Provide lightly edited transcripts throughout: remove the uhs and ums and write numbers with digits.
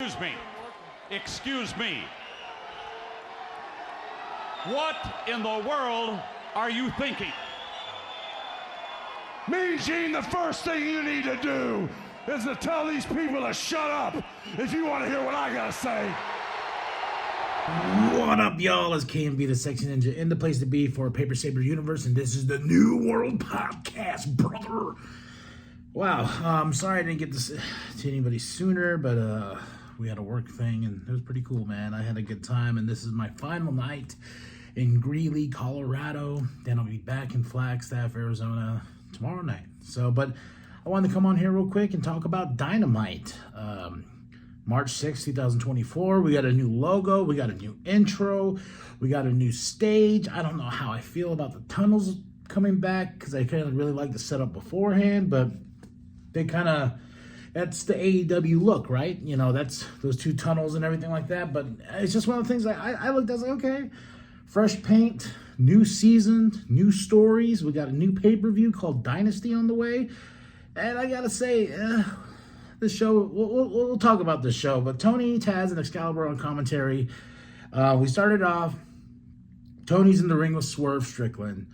Excuse me. Excuse me. What in the world are you thinking? Mean Gene, the first thing you need to do is to tell these people to shut up if you want to hear what I gotta say. What up, y'all? It's KMB, the Sexy Ninja, in the place to be for Paper Saber Universe, and this is the New World Podcast, brother. Wow, I'm sorry I didn't get this to anybody sooner, but we had a work thing, and it was pretty cool, man. I had a good time, and this is my final night in Greeley, Colorado. Then I'll be back in Flagstaff, Arizona tomorrow night. But I wanted to come on here real quick and talk about Dynamite. March 6th, 2024. We got a new logo. We got a new intro. We got a new stage. I don't know how I feel about the tunnels coming back because I kind of really like the setup beforehand, but they kind of, that's the AEW look, right? You know, that's those two tunnels and everything like that. But it's just one of the things I looked at, I was like, okay, fresh paint, new season, new stories. We got a new pay-per-view called Dynasty on the way. And I got to say, this show, we'll talk about this show, but Tony, Taz, and Excalibur on commentary. We started off, Tony's in the ring with Swerve Strickland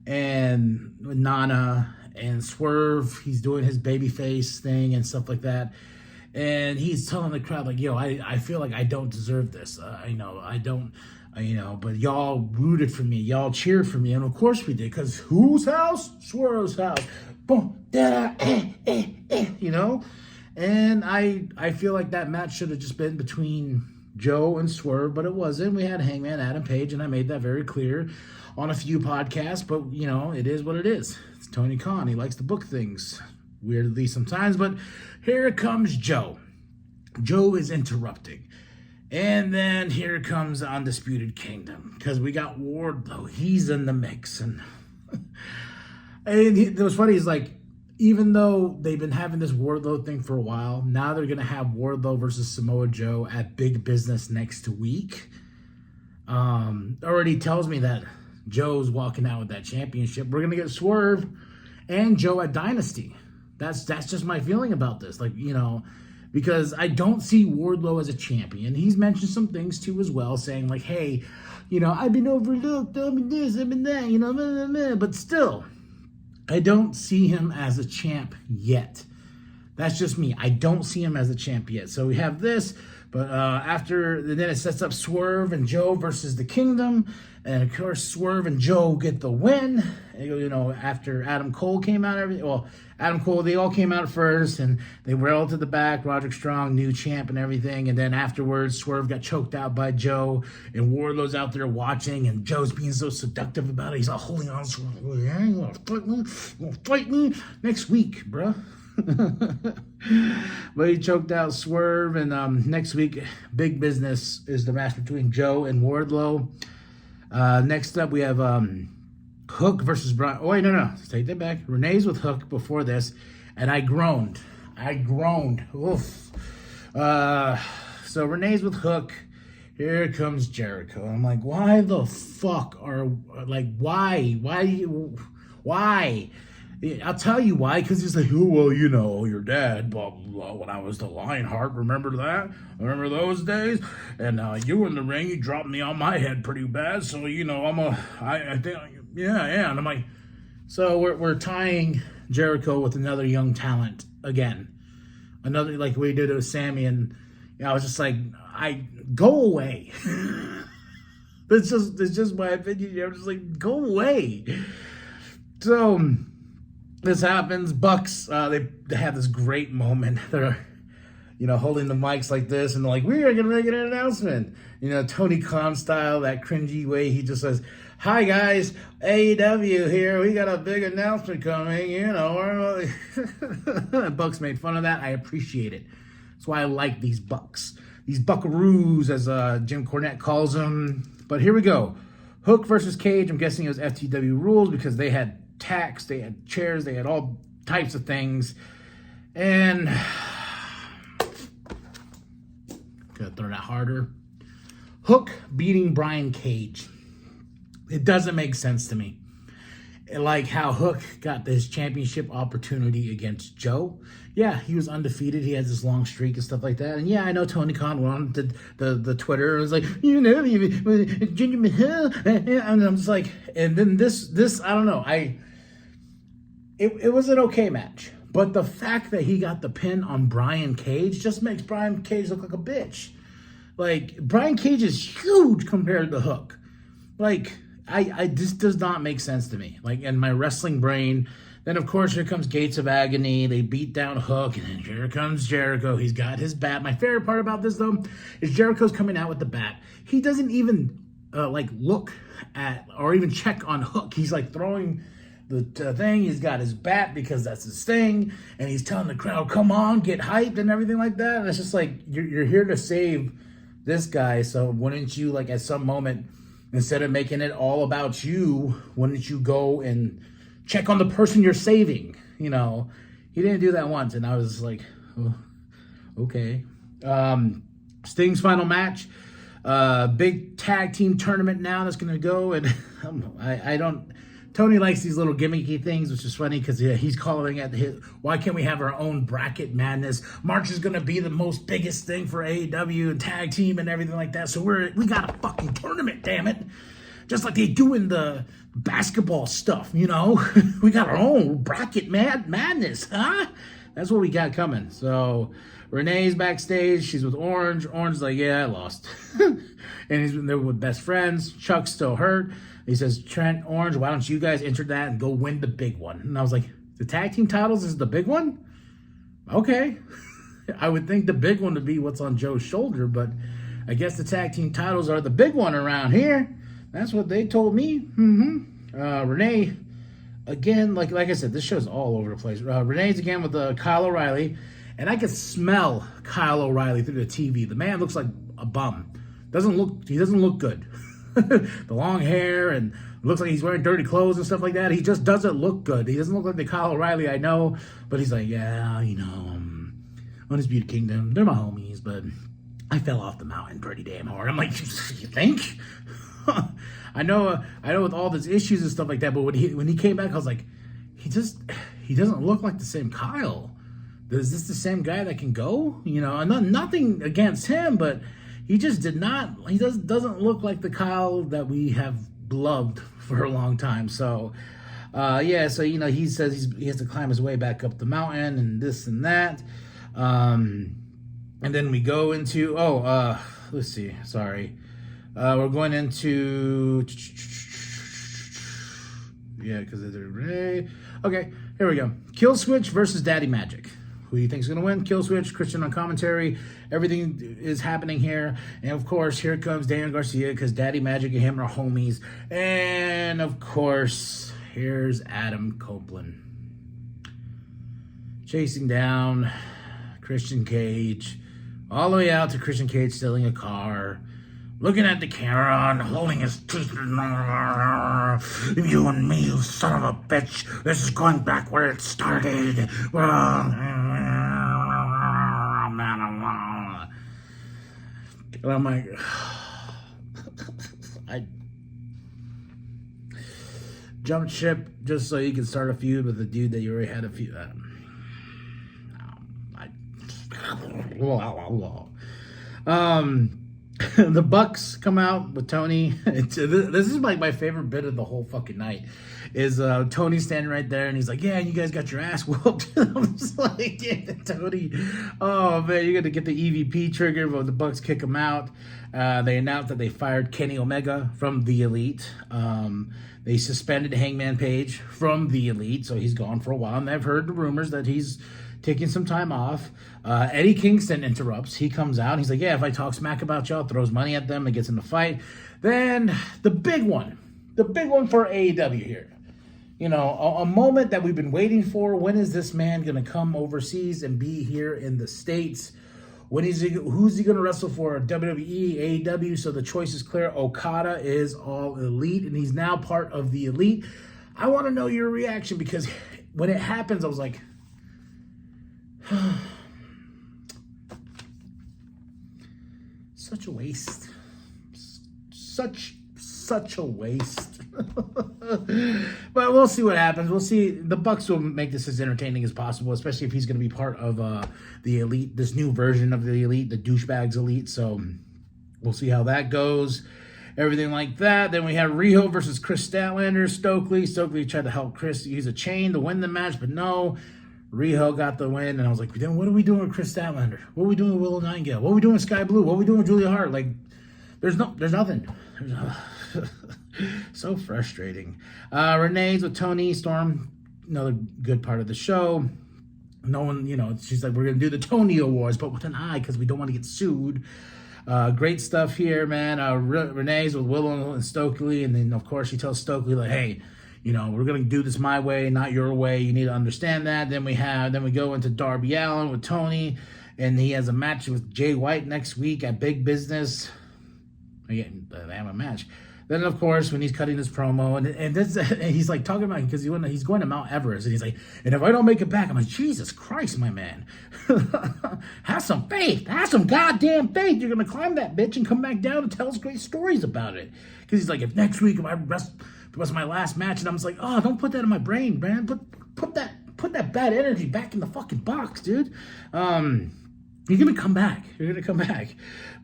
and with Nana, and Swerve, he's doing his babyface thing and stuff like that. And he's telling the crowd, like, yo, I feel like I don't deserve this. I know, I don't, but y'all rooted for me. Y'all cheered for me. And of course we did, because whose house? Swerve's house. Boom, da, you know? And I feel like that match should have just been between Joe and Swerve, but it wasn't. We had Hangman Adam Page, and I made that very clear on a few podcasts, but, you know, it is what it is. It's Tony Khan. He likes to book things weirdly sometimes, but here comes Joe. Joe is interrupting. And then here comes Undisputed Kingdom, because we got Wardlow. He's in the mix. And, it was funny. He's like, even though they've been having this Wardlow thing for a while, now they're going to have Wardlow versus Samoa Joe at Big Business next week. Already tells me that Joe's walking out with that championship. We're going to get Swerve and Joe at Dynasty. That's just my feeling about this. Like, you know, because I don't see Wardlow as a champion. He's mentioned some things too as well, saying like, hey, you know, I've been overlooked, I've been this, I've been that, you know, blah, blah, blah. But still, I don't see him as a champ yet. That's just me. I don't see him as a champ yet. So we have this, but then it sets up Swerve and Joe versus the Kingdom. And of course, Swerve and Joe get the win. You know, after Adam Cole came out, Adam Cole, they all came out first, and they railed to the back. Roderick Strong, new champ and everything. And then afterwards, Swerve got choked out by Joe, and Wardlow's out there watching, and Joe's being so seductive about it. He's all holding on. Yeah, you want to fight me? Next week, bruh. But he choked out Swerve, and next week, Big Business is the match between Joe and Wardlow. Next up, we have Hook versus Brian. Oh, wait, no. Take that back. Renee's with Hook before this, and I groaned. Oof. So Renee's with Hook. Here comes Jericho. I'm like, why the fuck why? I'll tell you why, because he's like, oh, well, you know, your dad, blah, blah, blah, when I was the Lionheart, remember that? Remember those days? And you were in the ring, you dropped me on my head pretty bad, so, you know, I think, yeah, and I'm like, so we're tying Jericho with another young talent again. Another, like we did with Sammy, and I was just like, go away. It's just my opinion. I'm just like, go away. So this happens. Bucks, they have this great moment. They're, you know, holding the mics like this, and they're like, we are going to make an announcement. You know, Tony Khan style, that cringy way. He just says, hi, guys, AEW here. We got a big announcement coming, you know. Bucks made fun of that. I appreciate it. That's why I like these Bucks. These Buckaroos, as Jim Cornette calls them. But here we go. Hook versus Cage. I'm guessing it was FTW rules because they had tacks, they had chairs, they had all types of things. And gotta throw that harder. Hook beating Brian Cage. It doesn't make sense to me. like how Hook got this championship opportunity against Joe. Yeah, he was undefeated. He has this long streak and stuff like that. And yeah, I know Tony Khan went on the Twitter and was like, you know, Jinder Mahal. And I'm just like, and then this I don't know. It was an okay match. But the fact that he got the pin on Brian Cage just makes Brian Cage look like a bitch. Like, Brian Cage is huge compared to Hook. Like, this does not make sense to me. Like, in my wrestling brain. Then, of course, here comes Gates of Agony. They beat down Hook, and then here comes Jericho. He's got his bat. My favorite part about this, though, is Jericho's coming out with the bat. He doesn't even, look at or even check on Hook. He's, like, throwing the thing. He's got his bat because that's his thing, and he's telling the crowd, come on, get hyped and everything like that. And it's just like, you're here to save this guy, so wouldn't you, like, at some moment, instead of making it all about you, wouldn't you go and check on the person you're saving? You know, he didn't do that once, and I was like, oh, okay. Sting's final match, big tag team tournament now that's gonna go, and I don't. Tony likes these little gimmicky things, which is funny because he's calling it why can't we have our own bracket madness? March is gonna be the most biggest thing for AEW and tag team and everything like that. So we got a fucking tournament, damn it. Just like they do in the basketball stuff, you know? We got our own bracket madness, huh? That's what we got coming. So Renee's backstage. She's with Orange. Orange's like, yeah, I lost. And they're with best friends. Chuck's still hurt. He says, Trent, Orange, why don't you guys enter that and go win the big one? And I was like, the tag team titles is the big one? Okay. I would think the big one would be what's on Joe's shoulder, but I guess the tag team titles are the big one around here. That's what they told me. Renee, again, like I said, this show's all over the place. Renee's again with Kyle O'Reilly, and I could smell Kyle O'Reilly through the TV. The man looks like a bum. He doesn't look good. The long hair, and looks like he's wearing dirty clothes and stuff like that. He just doesn't look good. He doesn't look like the Kyle O'Reilly I know, but he's like, yeah, you know, Undisputed Kingdom, they're my homies, but I fell off the mountain pretty damn hard. I'm like, you think? I know with all these issues and stuff like that, but when he came back, I was like, he doesn't look like the same Kyle. Is this the same guy that can go? You know, and nothing against him, but he just doesn't look like the Kyle that we have loved for a long time. So, so, you know, he says he has to climb his way back up the mountain and this and that. And then we go into, let's see, sorry. We're going into, because it's Ray. Okay, here we go. Kill Switch versus Daddy Magic. Who do you think is going to win? Kill Switch, Christian on commentary. Everything is happening here. And, of course, here comes Daniel Garcia because Daddy Magic and him are homies. And, of course, here's Adam Copeland chasing down Christian Cage all the way out to Christian Cage stealing a car, looking at the camera and holding his teeth. You and me, you son of a bitch. This is going back where it started. And I'm like, I jumped ship just so you can start a feud with a dude that you already had a feud. The Bucks come out with Tony. This is like my favorite bit of the whole fucking night. Is Tony standing right there and he's like, yeah, you guys got your ass whooped. I'm just like, yeah, Tony, oh man, you're gonna get the EVP trigger, but the Bucks kick him out. They announced that they fired Kenny Omega from the Elite. They suspended Hangman Page from the Elite, so he's gone for a while. And I've heard the rumors that he's taking some time off. Eddie Kingston interrupts. He comes out. He's like, yeah, if I talk smack about y'all, throws money at them and gets in the fight. Then the big one for AEW here. You know, a moment that we've been waiting for. When is this man going to come overseas and be here in the States? Who's he going to wrestle for? WWE, AEW? So the choice is clear. Okada is All Elite, and he's now part of the Elite. I want to know your reaction because when it happens, I was like, such a waste. Such a waste. But we'll see what happens. We'll see. The Bucks will make this as entertaining as possible, especially if he's going to be part of the Elite, this new version of the Elite, the Douchebags Elite. So we'll see how that goes. Everything like that. Then we have Riho versus Chris Statlander. Stokely tried to help Chris use a chain to win the match, but no. Riho got the win, and I was like, then what are we doing with Chris Statlander? What are we doing with Willow Nightingale? What are we doing with Sky Blue? What are we doing with Julia Hart? Like, there's nothing. So frustrating. Renee's with Tony Storm, another good part of the show. No one, she's like, we're going to do the Tony Awards, but with an I, because we don't want to get sued. Great stuff here, man. Renee's with Willow and Stokely, and then, of course, she tells Stokely, like, hey, we're going to do this my way, not your way. You need to understand that. Then we go into Darby Allin with Tony, and he has a match with Jay White next week at Big Business. Again, they have a match. Then, of course, when he's cutting his promo, and he's like talking about, because he's going to Mount Everest, and he's like, and if I don't make it back, I'm like, Jesus Christ, my man. Have some faith. Have some goddamn faith. You're going to climb that bitch and come back down and tell us great stories about it. Because he's like, if next week, if I rest, it was my last match, and I was like, oh, don't put that in my brain, man. Put that bad energy back in the fucking box, dude. You're gonna come back.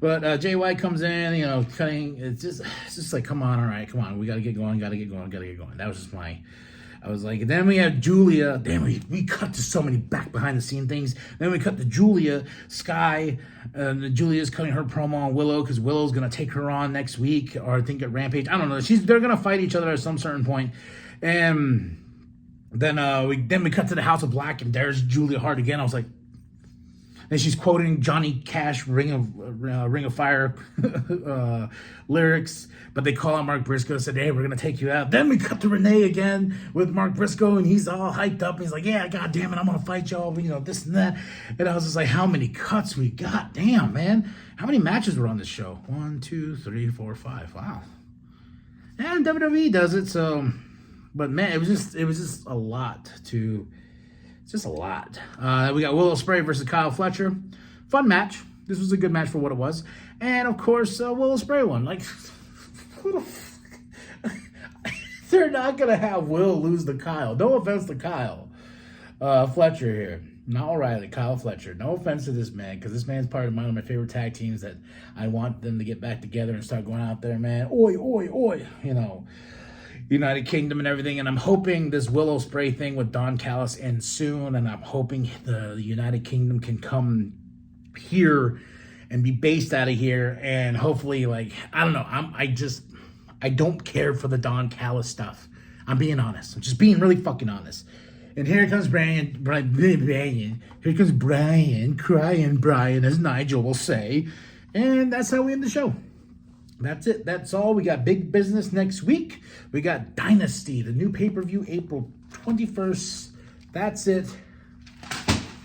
But Jay White comes in, cutting. It's just like, come on. We gotta get going. That was just I was like, and then we have Julia. Damn, we cut to so many behind the scene things. Then we cut to Julia, Sky. Julia's cutting her promo on Willow because Willow's gonna take her on next week, or I think at Rampage. I don't know. They're gonna fight each other at some certain point. And then we cut to the House of Black, and there's Julia Hart again. I was like. And she's quoting Johnny Cash Ring of Fire lyrics, but they call out Mark Briscoe and said, hey, we're going to take you out. Then we cut to Renee again with Mark Briscoe, and he's all hyped up. And he's like, yeah, God damn it, I'm going to fight y'all, this and that. And I was just like, how many cuts we got? Damn, man. How many matches were on this show? 1, 2, 3, 4, 5. Wow. And WWE does it, so. But, man, it was just a lot to. Just a lot. We got Willow Spray versus Kyle Fletcher. Fun match. This was a good match for what it was. And, of course, Willow Spray won. Like, they're not going to have Will lose to Kyle. No offense to Kyle Fletcher here. Not O'Reilly, Kyle Fletcher. No offense to this man, because this man's part of one of my favorite tag teams that I want them to get back together and start going out there, man. Oi, oi, oi. United Kingdom and everything, and I'm hoping this Willow Spray thing with Don Callis ends soon, and I'm hoping the United Kingdom can come here and be based out of here, and hopefully, I don't know, I don't care for the Don Callis stuff. I'm being honest. I'm just being really fucking honest. And here comes Brian, here comes Brian, crying Brian, as Nigel will say, and that's how we end the show. That's it. That's all. We got Big Business next week. We got Dynasty, the new pay-per-view, April 21st. That's it.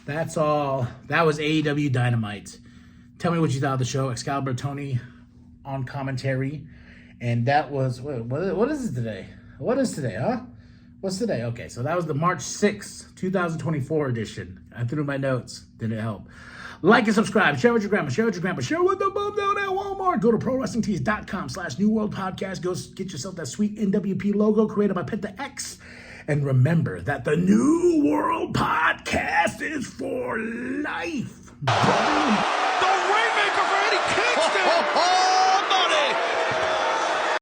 That's all. That was AEW Dynamite. Tell me what you thought of the show. Excalibur Tony on commentary. And that was, what is it today? What is today, huh? What's today? Okay, so that was the March 6th, 2024 edition. I threw my notes. Didn't help. Like and subscribe. Share with your grandma. Share with the mom down at Walmart. Go to ProWrestlingTees.com/New World Podcast. Go get yourself that sweet nWp logo created by Penta X. And remember that the New World Podcast is for life. The Rainmaker for Eddie Kingston.